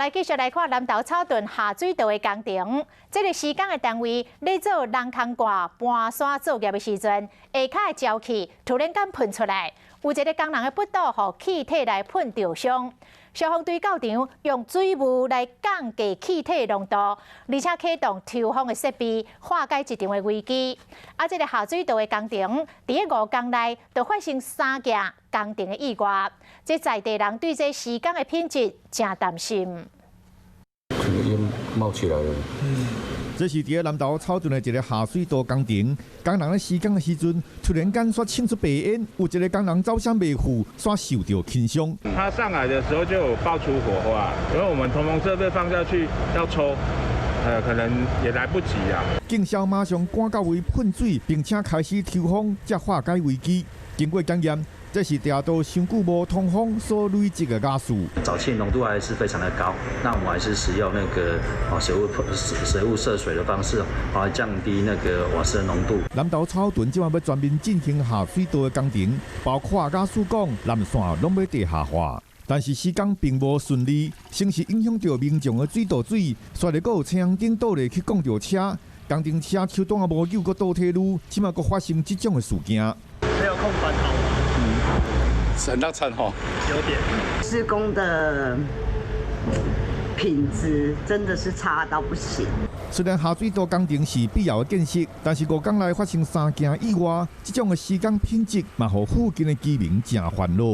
来继续来看南投草屯下水道的工程。这个施工的单位咧做人空挂搬山作业的时阵，下骹的沼气突然间喷出来，有一个工人的不倒，互气体来喷着伤。消防队到场用水雾来降低气体浓度，而且启动抽风的设备，化解一场的危机。这个下水道的工程，伫个5天内就发生3件工程的意外，这在地人对这施工的品质真担心。烟冒起来了。这是伫南投草屯的一个下水道工程，工人咧施工的时阵，突然间煞冲出白烟，有一个工人走向袂赴，煞受到轻伤。他上来的时候就有爆出火花，因为我们通风设备放下去要抽，可能也来不及啊。警消马上赶到位喷水，并且开始抽风，才化解危机。经过检验，这是地下道上久无通风所累积的亚素，沼气浓度还是非常的高。那我们还是使用那个水雾涉水的方式，来降低那个瓦斯的浓度。南投草屯今晚要全面进行下水道的工程，包括亚速管、南线拢要地下化。但是施工并无顺利，先是影响到民众的水道水，煞来阁有车厢顶倒来去降着车，工程车抽档也无救，阁倒退路，即马阁发生这种的事件。没有控管好。很大惨哈，有点。施工的品质真的是差到不行。虽然下水道工程是必要的建设，但是5天内发生3件意外，这种的施工品质嘛，互附近的居民真烦恼。